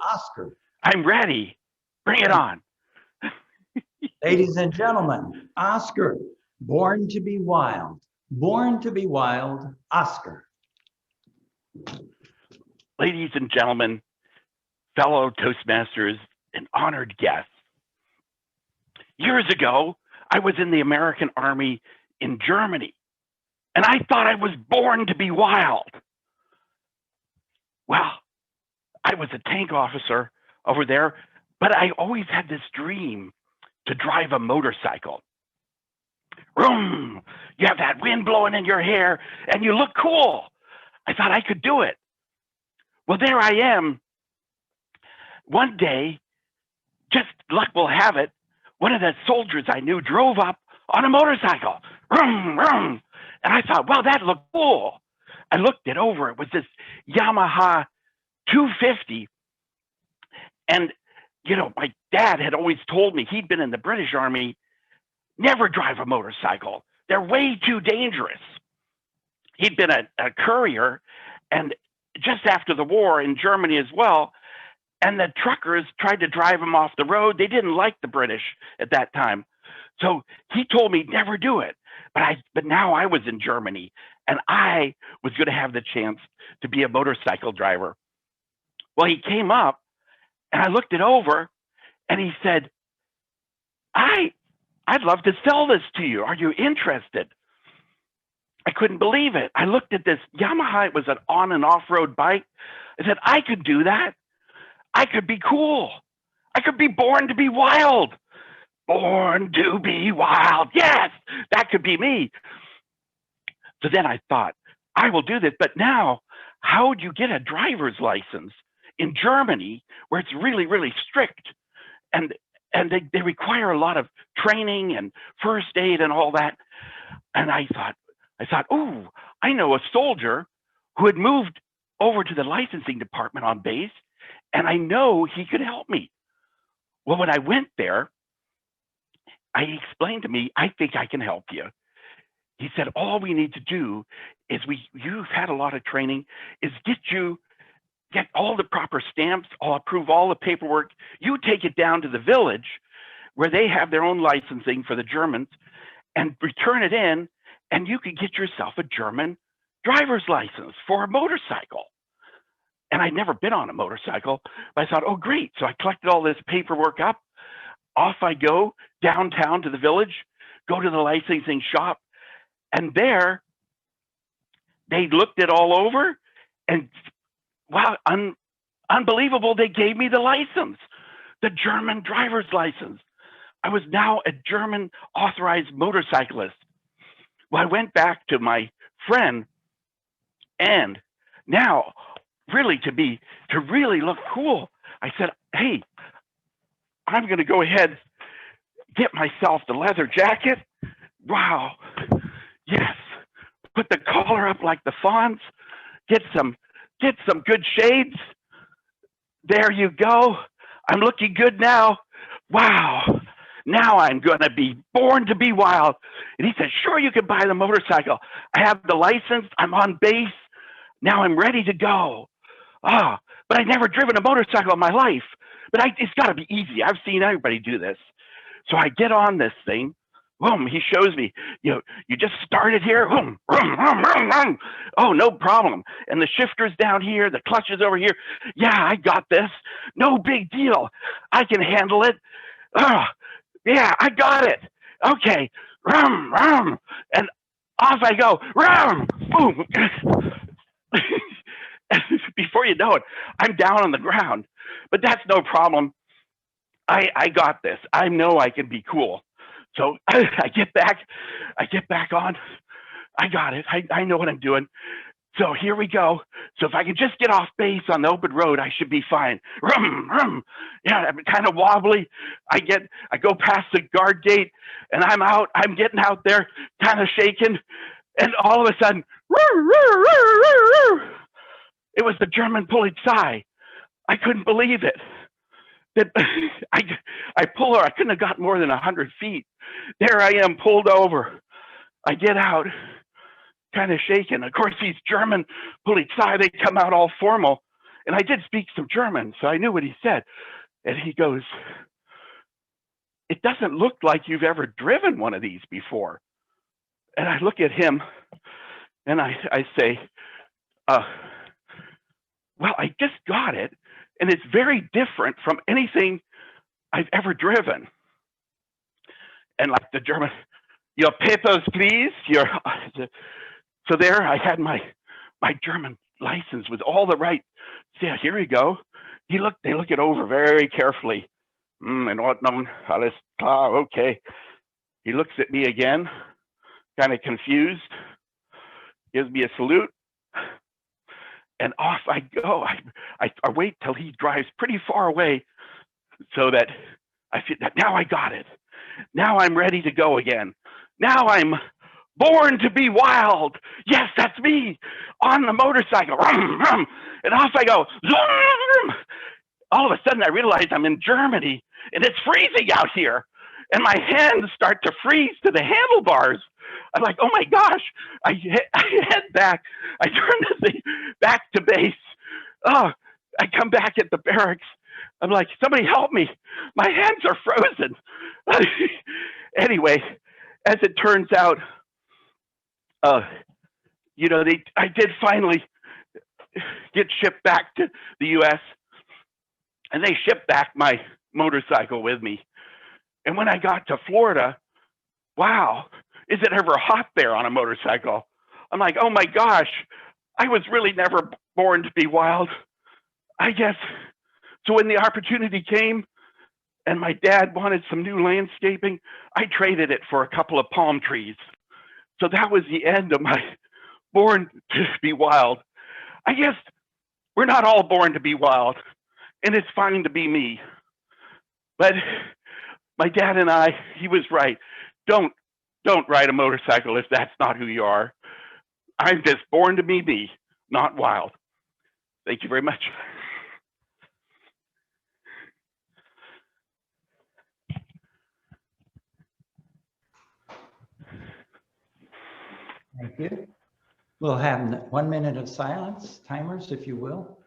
Oscar. I'm ready. Bring it Thank on. you. Ladies and gentlemen, Oscar, Born to be Wild. Born to be Wild, Oscar. Ladies and gentlemen, fellow Toastmasters, and honored guests. Years ago, I was in the American Army in Germany, and I thought I was born to be wild. Well, I was a tank officer over there, but I always had this dream to drive a motorcycle. Vroom! You have that wind blowing in your hair, and you look cool. I thought I could do it. Well, there I am. One day, just luck will have it, one of the soldiers I knew drove up on a motorcycle. Vroom, vroom. And I thought, well, that looked cool. I looked it over. It was this Yamaha 250. And, you know, my dad had always told me, he'd been in the British Army, never drive a motorcycle. They're way too dangerous. He'd been a courier, and just after the war in Germany as well, and the truckers tried to drive him off the road. They didn't like the British at that time. So he told me never do it. But now I was in Germany, and I was going to have the chance to be a motorcycle driver. Well, he came up, and I looked it over, and he said, I'd love to sell this to you. Are you interested? I couldn't believe it. I looked at this Yamaha. It was an on and off-road bike. I said, I could do that. I could be cool. I could be born to be wild. Born to be wild. Yes, that could be me. So then I thought, I will do this. But now, how would you get a driver's license in Germany where it's really, really strict? And they require a lot of training and first aid and all that. And I thought, oh, I know a soldier who had moved over to the licensing department on base, and I know he could help me. Well, when I went there, he explained to me, I think I can help you. He said, all we need to do is you've had a lot of training, is get all the proper stamps. I'll approve all the paperwork. You take it down to the village where they have their own licensing for the Germans and return it in, and you can get yourself a German driver's license for a motorcycle. And I'd never been on a motorcycle, but I thought, oh, great. So I collected all this paperwork up. Off I go downtown to the village, go to the licensing shop, and there they looked it all over, and wow, unbelievable, they gave me the license, the German driver's license. I was now a German authorized motorcyclist. Well, I went back to my friend, and now really to really look cool, I said, hey, I'm going to go ahead, get myself the leather jacket. Wow. Yes. Put the collar up like the Fonz. Get some good shades. There you go. I'm looking good now. Wow. Now I'm going to be born to be wild. And he said, sure, you can buy the motorcycle. I have the license. I'm on base. Now I'm ready to go. But I've never driven a motorcycle in my life. But it's got to be easy. I've seen everybody do this. So I get on this thing. Boom, he shows me, you just started here. Boom, vroom, vroom, vroom, vroom. Oh, no problem. And the shifter's down here. The clutch is over here. Yeah, I got this. No big deal. I can handle it. Yeah, I got it. Okay. Vroom, vroom. And off I go. Vroom, boom. Before you know it, I'm down on the ground. But that's no problem. I got this. I know I can be cool. So I get back on. I got it. I know what I'm doing. So here we go. So if I can just get off base on the open road, I should be fine. Rum, rum. Yeah, I'm kind of wobbly. I go past the guard gate, and I'm out. I'm getting out there, kind of shaking, and all of a sudden, it was the German Polizei. I couldn't believe it. That I pull her. I couldn't have got more than 100 feet. There I am, pulled over. I get out, kind of shaking. Of course, these German Polizei, they come out all formal, And I did speak some German, so I knew what he said. And he goes, "It doesn't look like you've ever driven one of these before." And I look at him and I say, well, I just got it. And it's very different from anything I've ever driven. And like the German, "Your papers, please." So there I had my German license with all the right. Yeah, here you go. They look it over very carefully. In Ordnung, alles klar, okay. He looks at me again, kind of confused, gives me a salute, and off I go. I wait till he drives pretty far away so that I feel that now I got it. Now I'm ready to go again. Now I'm born to be wild. Yes, that's me on the motorcycle. Rum, rum, and off I go. Zoom! All of a sudden I realize I'm in Germany and it's freezing out here. And my hands start to freeze to the handlebars. I'm like, oh my gosh. I head back. I turn the thing back to base. Oh, I come back at the barracks. I'm like, somebody help me. My hands are frozen. Anyway, as it turns out, you know, I did finally get shipped back to the US, and they shipped back my motorcycle with me. And when I got to Florida, wow, is it ever hot there on a motorcycle? I'm like, oh my gosh, I was really never born to be wild, I guess. So when the opportunity came and my dad wanted some new landscaping, I traded it for a couple of palm trees. So that was the end of my born to be wild. I guess we're not all born to be wild, and it's fine to be me. But my dad and he was right. Don't ride a motorcycle if that's not who you are. I'm just born to be me, not wild. Thank you very much. Thank you. We'll have 1 minute of silence, timers, if you will.